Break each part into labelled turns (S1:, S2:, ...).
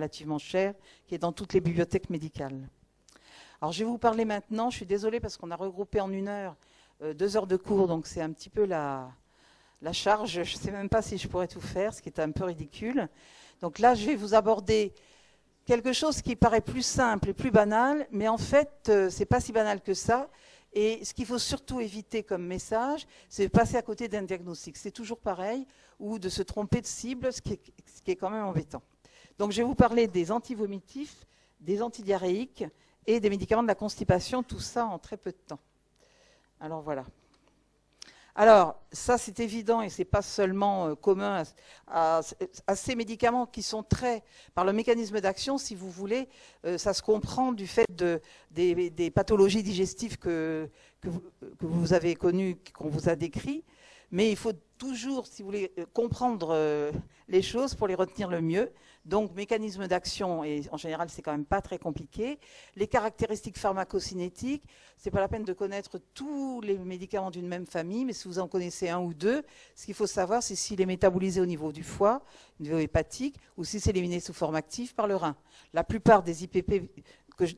S1: relativement cher, qui est dans toutes les bibliothèques médicales. Alors je vais vous parler maintenant, je suis désolée parce qu'on a regroupé en 1 heure 2 heures de cours, donc c'est un petit peu la charge, je ne sais même pas si je pourrais tout faire, ce qui est un peu ridicule. Donc là, je vais vous aborder quelque chose qui paraît plus simple et plus banal, mais en fait, c'est pas si banal que ça. Et ce qu'il faut surtout éviter comme message, c'est de passer à côté d'un diagnostic. C'est toujours pareil, ou de se tromper de cible, ce qui est quand même embêtant. Donc je vais vous parler des antivomitifs, des antidiarrhéiques et des médicaments de la constipation, tout ça en très peu de temps. Alors voilà. Alors, ça c'est évident et ce n'est pas seulement commun à ces médicaments qui sont traits par le mécanisme d'action, si vous voulez, ça se comprend du fait des pathologies digestives que vous avez connues, qu'on vous a décrites, mais il faut toujours, si vous voulez, comprendre les choses pour les retenir le mieux. Donc, mécanisme d'action, et en général, c'est quand même pas très compliqué. Les caractéristiques pharmacocinétiques, c'est pas la peine de connaître tous les médicaments d'une même famille, mais si vous en connaissez 1 ou 2, ce qu'il faut savoir, c'est s'il est métabolisé au niveau du foie, au niveau hépatique, ou si c'est éliminé sous forme active par le rein. La plupart des IPP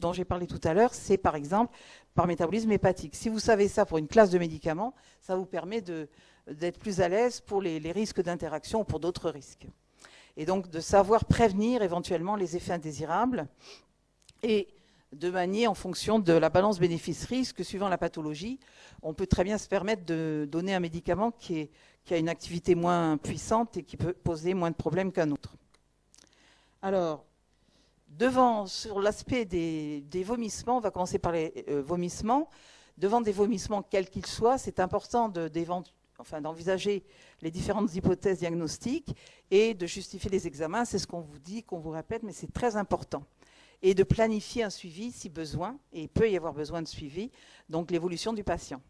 S1: dont j'ai parlé tout à l'heure, c'est par exemple par métabolisme hépatique. Si vous savez ça pour une classe de médicaments, ça vous permet d'être plus à l'aise pour les risques d'interaction ou pour d'autres risques. Et donc de savoir prévenir éventuellement les effets indésirables et de manier en fonction de la balance bénéfice-risque, suivant la pathologie. On peut très bien se permettre de donner un médicament qui a une activité moins puissante et qui peut poser moins de problèmes qu'un autre. Alors, sur l'aspect des vomissements, on va commencer par les vomissements. Devant des vomissements quels qu'ils soient, c'est important d'envisager les différentes hypothèses diagnostiques et de justifier les examens. C'est ce qu'on vous dit, qu'on vous répète, mais c'est très important. Et de planifier un suivi si besoin, et il peut y avoir besoin de suivi, donc l'évolution du patient.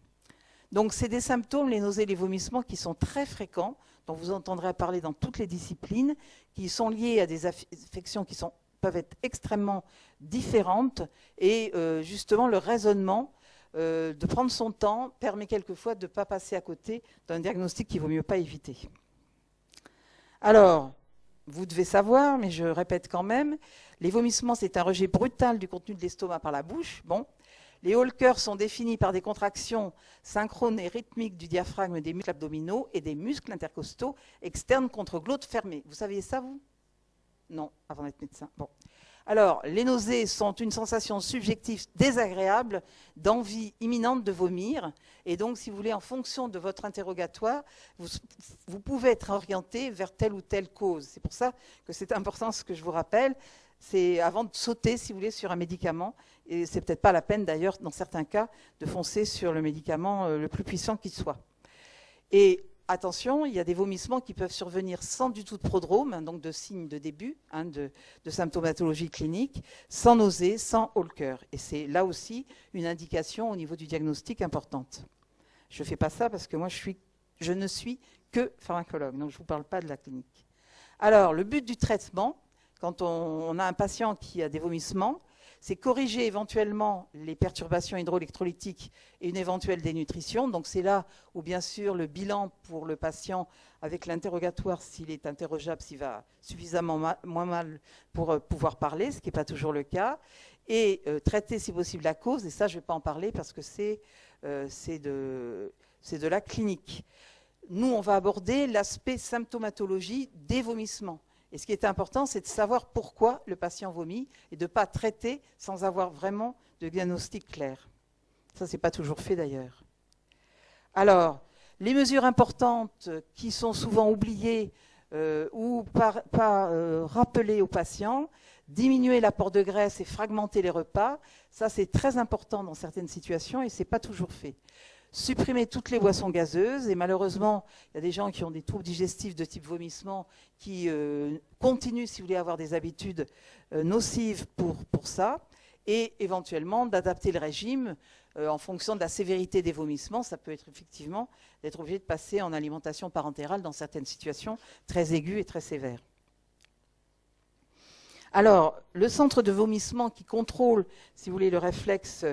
S1: Donc c'est des symptômes, les nausées, les vomissements, qui sont très fréquents, dont vous entendrez parler dans toutes les disciplines, qui sont liés à des affections qui peuvent être extrêmement différentes, et justement le raisonnement de prendre son temps permet quelquefois de ne pas passer à côté d'un diagnostic qu'il vaut mieux pas éviter. Alors, vous devez savoir, mais je répète quand même, les vomissements, c'est un rejet brutal du contenu de l'estomac par la bouche. Bon. Les Holkers sont définis par des contractions synchrones et rythmiques du diaphragme des muscles abdominaux et des muscles intercostaux externes contre glotte fermée. Vous saviez ça, vous? Non, avant d'être médecin. Bon. Alors, les nausées sont une sensation subjective désagréable d'envie imminente de vomir. Et donc, si vous voulez, en fonction de votre interrogatoire, vous pouvez être orienté vers telle ou telle cause. C'est pour ça que c'est important ce que je vous rappelle. C'est avant de sauter, si vous voulez, sur un médicament. Et c'est peut-être pas la peine, d'ailleurs, dans certains cas, de foncer sur le médicament le plus puissant qui soit. Et attention, il y a des vomissements qui peuvent survenir sans du tout de prodrome, donc de signes de début, de symptomatologie clinique, sans nausée, sans Holker. Et c'est là aussi une indication au niveau du diagnostic importante. Je ne fais pas ça parce que moi, je ne suis que pharmacologue, donc je ne vous parle pas de la clinique. Alors, le but du traitement, quand on a un patient qui a des vomissements, c'est corriger éventuellement les perturbations hydroélectrolytiques et une éventuelle dénutrition. Donc c'est là où bien sûr le bilan pour le patient avec l'interrogatoire, s'il est interrogeable, s'il va suffisamment moins mal pour pouvoir parler, ce qui n'est pas toujours le cas, et traiter si possible la cause, et ça je ne vais pas en parler parce que c'est de la clinique. Nous on va aborder l'aspect symptomatologie des vomissements. Et ce qui est important, c'est de savoir pourquoi le patient vomit et de ne pas traiter sans avoir vraiment de diagnostic clair. Ça, ce n'est pas toujours fait d'ailleurs. Alors, les mesures importantes qui sont souvent oubliées ou pas rappelées aux patients, diminuer l'apport de graisse et fragmenter les repas, ça c'est très important dans certaines situations et ce n'est pas toujours fait. Supprimer toutes les boissons gazeuses, et malheureusement, il y a des gens qui ont des troubles digestifs de type vomissement qui continuent, si vous voulez, à avoir des habitudes nocives pour ça, et éventuellement d'adapter le régime en fonction de la sévérité des vomissements. Ça peut être effectivement d'être obligé de passer en alimentation parentérale dans certaines situations très aiguës et très sévères. Alors, le centre de vomissement qui contrôle, si vous voulez, le réflexe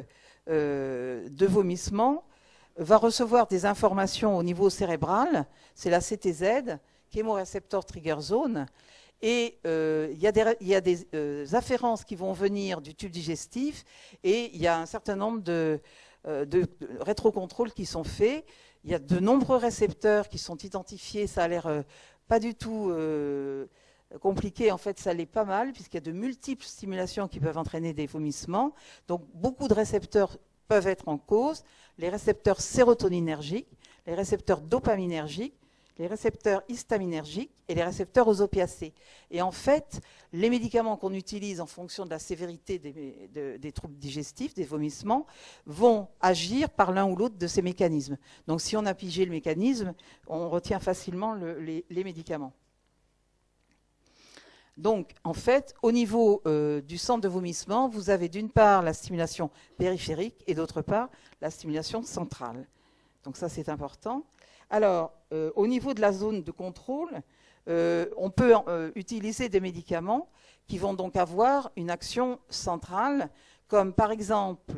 S1: de vomissement, va recevoir des informations au niveau cérébral, c'est la CTZ, Chemoreceptor Trigger Zone, Et il y a des afférences qui vont venir du tube digestif et il y a un certain nombre de rétrocontrôles qui sont faits. Il y a de nombreux récepteurs qui sont identifiés. Ça a l'air pas du tout compliqué. En fait, ça l'est pas mal puisqu'il y a de multiples stimulations qui peuvent entraîner des vomissements. Donc, beaucoup de récepteurs peuvent être en cause. Les récepteurs sérotoninergiques, les récepteurs dopaminergiques, les récepteurs histaminergiques et les récepteurs aux opiacés. Et en fait, les médicaments qu'on utilise en fonction de la sévérité des troubles digestifs, des vomissements, vont agir par l'un ou l'autre de ces mécanismes. Donc si on a pigé le mécanisme, on retient facilement les médicaments. Donc, en fait, au niveau du centre de vomissement, vous avez d'une part la stimulation périphérique et d'autre part la stimulation centrale. Donc ça, c'est important. Alors, au niveau de la zone de contrôle, on peut utiliser des médicaments qui vont donc avoir une action centrale, comme par exemple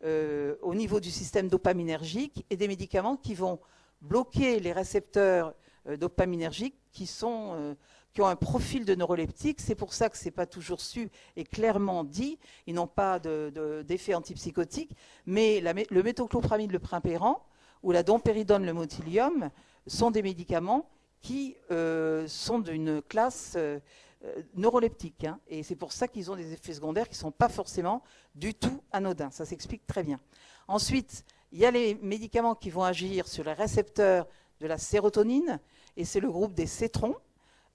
S1: au niveau du système dopaminergique, et des médicaments qui vont bloquer les récepteurs dopaminergiques qui ont un profil de neuroleptique. C'est pour ça que ce n'est pas toujours su et clairement dit. Ils n'ont pas d'effet antipsychotique, mais le métoclopramide, le primpéran, ou la dompéridone, le motilium, sont des médicaments qui sont d'une classe neuroleptique. Hein, et c'est pour ça qu'ils ont des effets secondaires qui ne sont pas forcément du tout anodins. Ça s'explique très bien. Ensuite, il y a les médicaments qui vont agir sur les récepteurs de la sérotonine, et c'est le groupe des cétrons,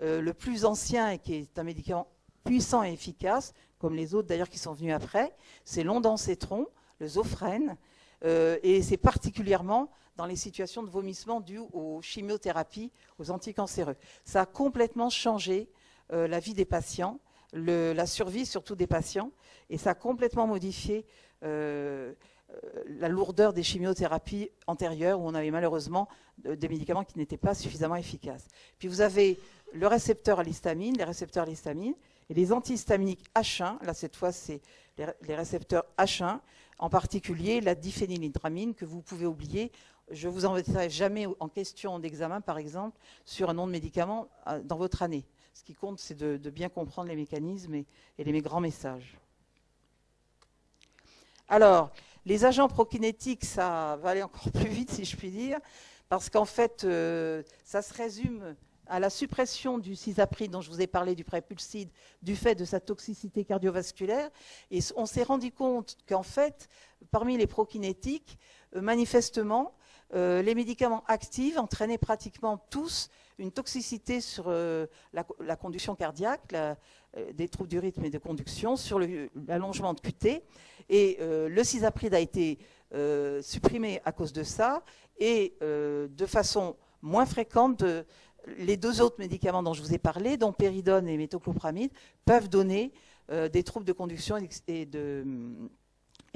S1: le plus ancien et qui est un médicament puissant et efficace, comme les autres d'ailleurs qui sont venus après. C'est l'ondansetron, le Zofrène, et c'est particulièrement dans les situations de vomissement dues aux chimiothérapies, aux anticancéreux. Ça a complètement changé la vie des patients, la survie surtout des patients, et ça a complètement modifié la lourdeur des chimiothérapies antérieures où on avait malheureusement des médicaments qui n'étaient pas suffisamment efficaces. Puis vous avez le récepteur à l'histamine, les récepteurs à l'histamine, et les antihistaminiques H1, là cette fois c'est les récepteurs H1, en particulier la diphénylhydramine que vous pouvez oublier. Je ne vous embêterai jamais en question d'examen, par exemple, sur un nom de médicament dans votre année. Ce qui compte, c'est de bien comprendre les mécanismes et les grands messages. Alors, les agents prokinétiques, ça va aller encore plus vite, si je puis dire, parce qu'en fait, ça se résume à la suppression du cisapride dont je vous ai parlé, du prépulside, du fait de sa toxicité cardiovasculaire. Et on s'est rendu compte qu'en fait, parmi les prokinétiques, manifestement, les médicaments actifs entraînaient pratiquement tous une toxicité sur la conduction cardiaque, des troubles du rythme et de conduction, sur l'allongement de QT. Et le cisapride a été supprimé à cause de ça, et de façon moins fréquente, les deux autres médicaments dont je vous ai parlé, dont péridone et métoclopramide, peuvent donner des troubles de conduction et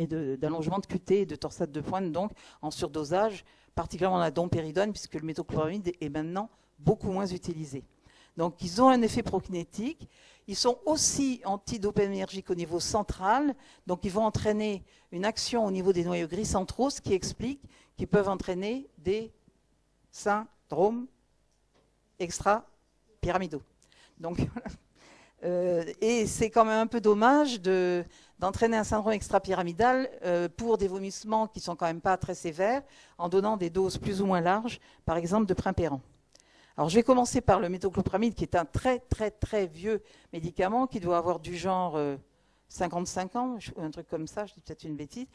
S1: d'allongement de QT et de torsade de pointe, donc en surdosage, particulièrement la dompéridone, puisque le métoclopramide est maintenant beaucoup moins utilisé. Donc ils ont un effet prokinétique. Ils sont aussi antidopaminergiques au niveau central, donc ils vont entraîner une action au niveau des noyaux gris centraux, ce qui explique qu'ils peuvent entraîner des syndromes extra-pyramidaux. Donc, et c'est quand même un peu dommage d'entraîner un syndrome extra-pyramidal pour des vomissements qui ne sont quand même pas très sévères, en donnant des doses plus ou moins larges, par exemple de primpéran. Alors je vais commencer par le métoclopramide, qui est un très très très vieux médicament, qui doit avoir du genre 55 ans, un truc comme ça, je dis peut-être une bêtise.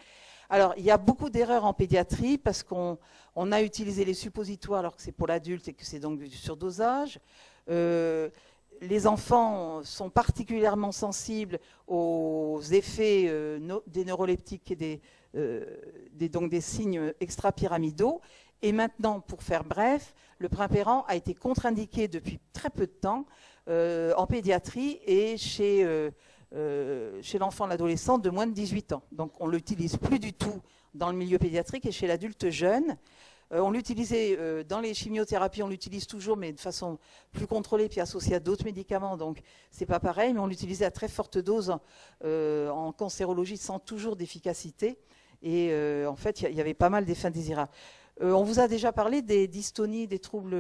S1: Alors, il y a beaucoup d'erreurs en pédiatrie parce qu'on a utilisé les suppositoires alors que c'est pour l'adulte et que c'est donc du surdosage. Les enfants sont particulièrement sensibles aux effets des neuroleptiques et donc des signes extra-pyramidaux. Et maintenant, pour faire bref, le primpéran a été contre-indiqué depuis très peu de temps en pédiatrie et chez l'enfant et l'adolescent de moins de 18 ans. Donc on ne l'utilise plus du tout dans le milieu pédiatrique et chez l'adulte jeune. On l'utilisait dans les chimiothérapies, on l'utilise toujours, mais de façon plus contrôlée, puis associée à d'autres médicaments, donc c'est pas pareil, mais on l'utilisait à très forte dose en cancérologie sans toujours d'efficacité. Et en fait, il y avait pas mal d'effets indésirables. On vous a déjà parlé des dystonies, des troubles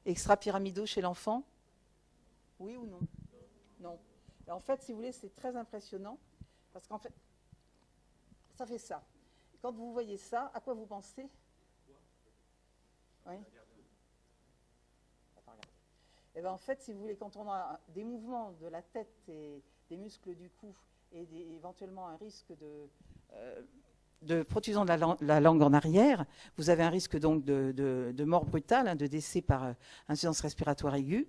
S1: extra-pyramidaux chez l'enfant ? Oui ou non? Non. Et en fait, si vous voulez, c'est très impressionnant parce qu'en fait, ça fait ça. Quand vous voyez ça, à quoi vous pensez? Oui. Et bien en fait, si vous voulez, quand on a des mouvements de la tête et des muscles du cou et éventuellement un risque de protrusion de la langue en arrière, vous avez un risque donc de mort brutale, de décès par insuffisance respiratoire aiguë,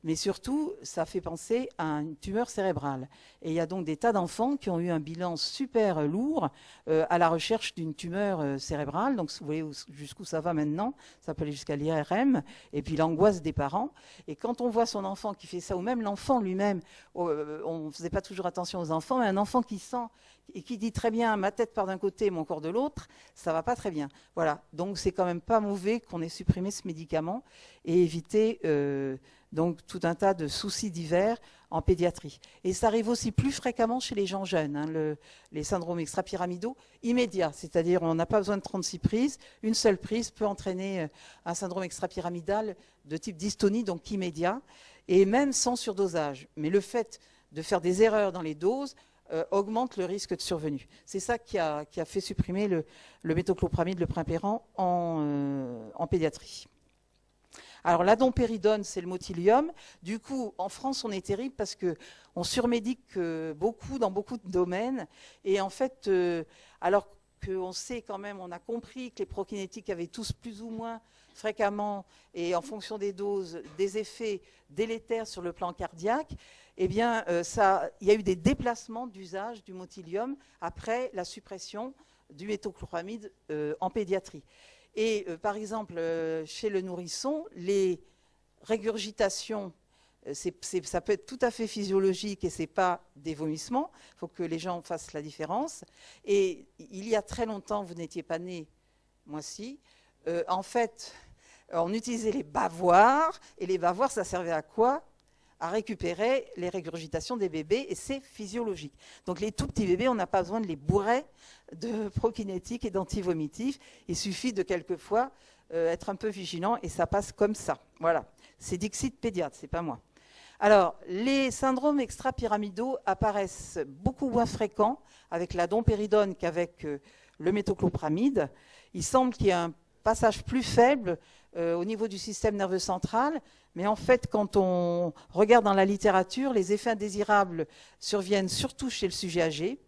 S1: mais surtout, ça fait penser à une tumeur cérébrale. Et il y a donc des tas d'enfants qui ont eu un bilan super lourd à la recherche d'une tumeur cérébrale. Donc, vous voyez jusqu'où ça va maintenant, ça peut aller jusqu'à l'IRM, et puis l'angoisse des parents. Et quand on voit son enfant qui fait ça, ou même l'enfant lui-même, on ne faisait pas toujours attention aux enfants, mais un enfant qui sent et qui dit très bien, ma tête part d'un côté, mon corps de l'autre, ça ne va pas très bien. Voilà, donc c'est quand même pas mauvais qu'on ait supprimé ce médicament et éviter donc tout un tas de soucis divers en pédiatrie. Et ça arrive aussi plus fréquemment chez les gens jeunes, les syndromes extrapyramidaux immédiats, c'est-à-dire on n'a pas besoin de 36 prises, une seule prise peut entraîner un syndrome extrapyramidal de type dystonie, donc immédiat, et même sans surdosage. Mais le fait de faire des erreurs dans les doses augmente le risque de survenue. C'est ça qui a fait supprimer le métoclopramide, le primpéran, en pédiatrie. Alors, la dompéridone, c'est le motilium. Du coup, en France, on est terrible parce qu'on surmédique beaucoup dans beaucoup de domaines. Et en fait, alors qu'on sait quand même, on a compris que les prokinétiques avaient tous plus ou moins fréquemment et en fonction des doses, des effets délétères sur le plan cardiaque, eh bien, il y a eu des déplacements d'usage du motilium après la suppression du métoclopramide en pédiatrie. Et par exemple, chez le nourrisson, les régurgitations, ça peut être tout à fait physiologique et ce n'est pas des vomissements. Il faut que les gens fassent la différence. Et il y a très longtemps, vous n'étiez pas né, moi si, en fait, on utilisait les bavoirs. Et les bavoirs, ça servait à quoi? À récupérer les régurgitations des bébés, et c'est physiologique. Donc les tout petits bébés, on n'a pas besoin de les bourrer de prokinétiques et d'antivomitifs. Il suffit de quelquefois être un peu vigilant et ça passe comme ça. Voilà, c'est Dixit pédiatre, c'est pas moi. Alors, les syndromes extrapyramidaux apparaissent beaucoup moins fréquents avec la dompéridone qu'avec le métoclopramide. Il semble qu'il y ait un passage plus faible au niveau du système nerveux central, mais en fait, quand on regarde dans la littérature, les effets indésirables surviennent surtout chez le sujet âgé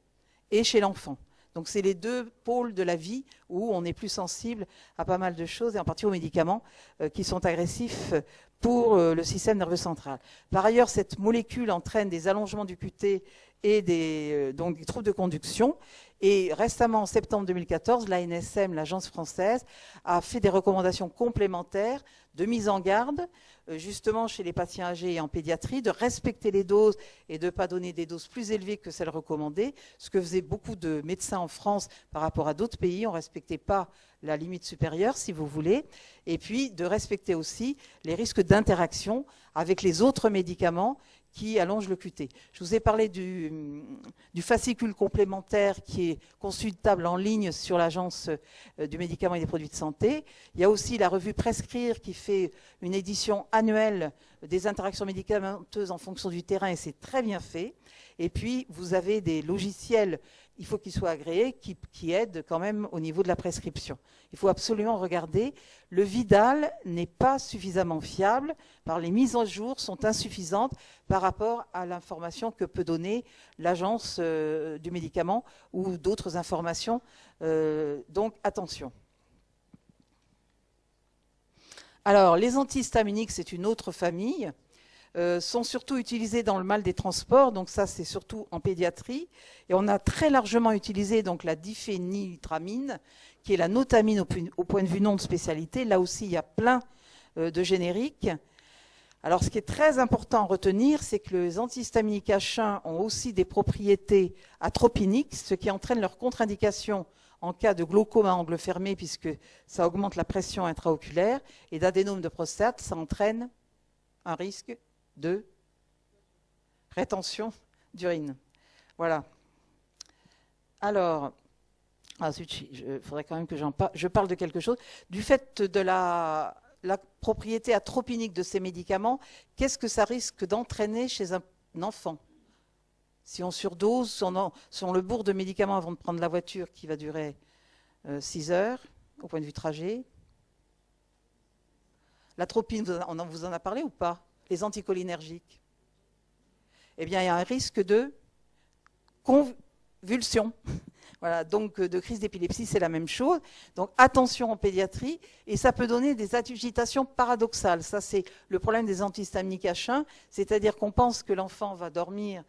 S1: et chez l'enfant. Donc c'est les deux pôles de la vie où on est plus sensible à pas mal de choses, et en particulier aux médicaments qui sont agressifs pour le système nerveux central. Par ailleurs, cette molécule entraîne des allongements du QT et donc des troubles de conduction. Et récemment, en septembre 2014, l'ANSM, l'Agence française, a fait des recommandations complémentaires de mise en garde, justement chez les patients âgés et en pédiatrie, de respecter les doses et de ne pas donner des doses plus élevées que celles recommandées, ce que faisaient beaucoup de médecins en France par rapport à d'autres pays. On ne respectait pas la limite supérieure, si vous voulez, et puis de respecter aussi les risques d'interaction avec les autres médicaments qui allonge le QT. Je vous ai parlé du fascicule complémentaire qui est consultable en ligne sur l'Agence du médicament et des produits de santé. Il y a aussi la revue Prescrire qui fait une édition annuelle des interactions médicamenteuses en fonction du terrain, et c'est très bien fait. Et puis, vous avez des logiciels, il faut qu'ils soient agréés, qui aident quand même au niveau de la prescription. Il faut absolument regarder. Le Vidal n'est pas suffisamment fiable, par les mises en jour sont insuffisantes par rapport à l'information que peut donner l'agence du médicament ou d'autres informations. Donc, attention. Alors, les antihistaminiques, c'est une autre famille. Sont surtout utilisés dans le mal des transports, donc ça c'est surtout en pédiatrie. Et on a très largement utilisé donc la diphénhydramine, qui est la notamine au point de vue non de spécialité. Là aussi, il y a plein de génériques. Alors ce qui est très important à retenir, c'est que les antihistaminiques H1 ont aussi des propriétés atropiniques, ce qui entraîne leur contre-indication en cas de glaucome à angle fermé, puisque ça augmente la pression intraoculaire, et d'adénome de prostate, ça entraîne un risque de rétention d'urine. Voilà. Alors, il faudrait quand même que je parle de quelque chose. Du fait de la la propriété atropinique de ces médicaments, qu'est-ce que ça risque d'entraîner chez un enfant? Si on surdose, si on le bourre de médicaments avant de prendre la voiture qui va durer 6 heures, au point de vue trajet. L'atropine, on vous en a parlé ou pas? Les anticholinergiques. Eh bien, il y a un risque de convulsion. Voilà, donc de crise d'épilepsie, c'est la même chose. Donc attention en pédiatrie, et ça peut donner des agitations paradoxales. Ça, c'est le problème des antihistaminiques H1, c'est-à-dire qu'on pense que l'enfant va dormir.